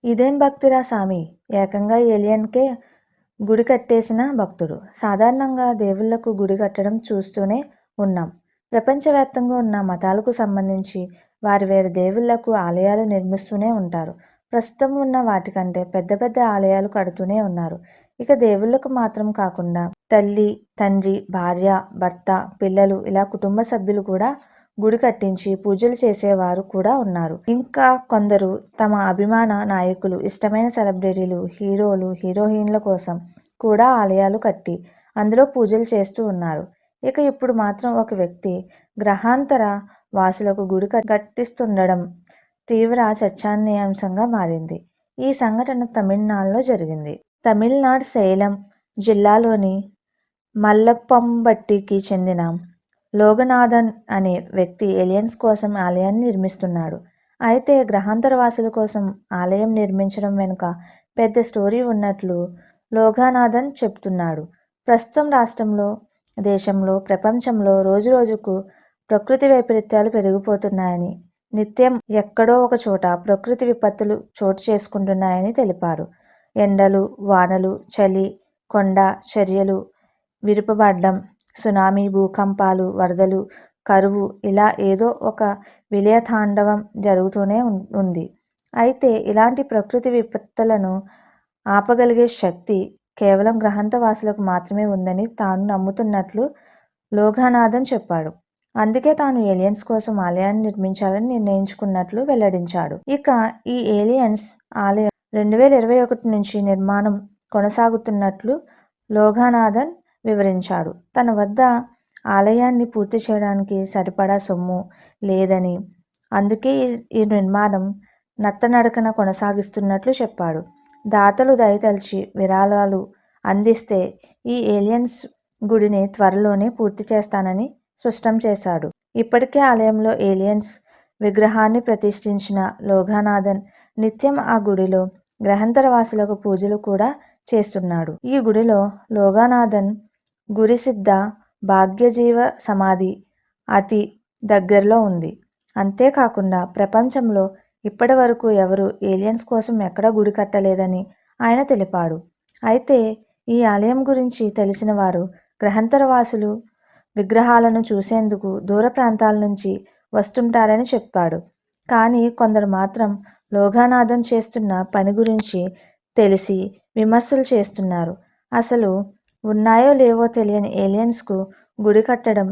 ఇదేం భక్తిరా సామి, ఏకంగా ఏలియన్కే గుడి కట్టేసిన భక్తుడు. సాధారణంగా దేవుళ్లకు గుడి కట్టడం చూస్తూనే ఉన్నాం. ప్రపంచవ్యాప్తంగా ఉన్న మతాలకు సంబంధించి వారి దేవుళ్లకు ఆలయాలు నిర్మిస్తూనే ఉంటారు. ప్రస్తుతం ఉన్న వాటికంటే పెద్ద పెద్ద ఆలయాలు కడుతూనే ఉన్నారు. ఇక దేవుళ్లకు మాత్రం కాకుండా తల్లి, తండ్రి, భార్య, భర్త, పిల్లలు ఇలా కుటుంబ సభ్యులు కూడా గుడి కట్టించి పూజలు చేసేవారు కూడా ఉన్నారు. ఇంకా కొందరు తమ అభిమాన నాయకులు, ఇష్టమైన సెలబ్రిటీలు, హీరోలు, హీరోయిన్ల కోసం కూడా ఆలయాలు కట్టి అందులో పూజలు చేస్తూ ఉన్నారు. ఇక ఇప్పుడు మాత్రం ఒక వ్యక్తి గ్రహాంతర వాసులకు గుడి కట్టిస్తుండడం తీవ్ర చర్చనీయాంశంగా మారింది. ఈ సంఘటన తమిళనాడులో జరిగింది. తమిళనాడు సేలం జిల్లాలోని మల్లపంబట్టికి చెందిన లోగనాథన్ అనే వ్యక్తి ఏలియన్స్ కోసం ఆలయాన్ని నిర్మిస్తున్నాడు. అయితే గ్రహాంతర వాసుల కోసం ఆలయం నిర్మించడం వెనుక పెద్ద స్టోరీ ఉన్నట్లు లోగనాథన్ చెప్తున్నాడు. ప్రస్తుతం రాష్ట్రంలో, దేశంలో, ప్రపంచంలో రోజురోజుకు ప్రకృతి వైపరీత్యాలు పెరిగిపోతున్నాయని, నిత్యం ఎక్కడో ఒక చోట ప్రకృతి విపత్తులు చోటు చేసుకుంటున్నాయని తెలిపారు. ఎండలు, వానలు, చలి, కొండ చర్యలు విరుపబడ్డం, సునామీ, భూకంపాలు, వరదలు, కరువు ఇలా ఏదో ఒక విలయతాండవం జరుగుతూనే ఉంది. అయితే ఇలాంటి ప్రకృతి విపత్తులను ఆపగలిగే శక్తి కేవలం గ్రహాంతర వాసులకు మాత్రమే ఉందని తాను నమ్ముతున్నట్లు లోగనాథన్ చెప్పాడు. అందుకే తాను ఏలియన్స్ కోసం ఆలయాన్ని నిర్మించాలని నిర్ణయించుకున్నట్లు వెల్లడించాడు. ఇక ఈ ఏలియన్స్ ఆలయం 2021 నుంచి నిర్మాణం కొనసాగుతున్నట్లు లోగనాథన్ వివరించాడు. తన వద్ద ఆలయాన్ని పూర్తి చేయడానికి సరిపడా సొమ్ము లేదని, అందుకే ఈ నిర్మాణం నత్తనడకన కొనసాగిస్తున్నట్లు చెప్పాడు. దాతలు దయతలిచి విరాళాలు అందిస్తే ఈ ఏలియన్స్ గుడిని త్వరలోనే పూర్తి చేస్తానని స్పష్టం చేశాడు. ఇప్పటికే ఆలయంలో ఏలియన్స్ విగ్రహాన్ని ప్రతిష్ఠించిన లోగనాథన్ నిత్యం ఆ గుడిలో గ్రహాంతర వాసులకు పూజలు కూడా చేస్తున్నాడు. ఈ గుడిలో లోగనాథన్ గురిసిద్ధ భాగ్యజీవ సమాధి అతి దగ్గరలో ఉంది. అంతేకాకుండా ప్రపంచంలో ఇప్పటి వరకు ఎవరు ఏలియన్స్ కోసం ఎక్కడా గుడి కట్టలేదని ఆయన తెలిపాడు. అయితే ఈ ఆలయం గురించి తెలిసిన వారు గ్రహాంతర వాసులు విగ్రహాలను చూసేందుకు దూర ప్రాంతాల నుంచి వస్తుంటారని చెప్పాడు. కానీ కొందరు మాత్రం లోగనాథన్ చేస్తున్న పని గురించి తెలిసి విమర్శలు చేస్తున్నారు. అసలు ఉన్నాయో లేవో తెలియని ఏలియన్స్కు గుడి కట్టడం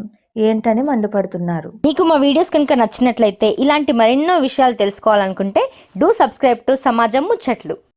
ఏంటని మండిపడుతున్నారు. మీకు మా వీడియోస్ కనుక నచ్చినట్లయితే ఇలాంటి మరెన్నో విషయాలు తెలుసుకోవాలనుకుంటే డూ సబ్స్క్రైబ్ టు సమాజం ముచ్చట్లు.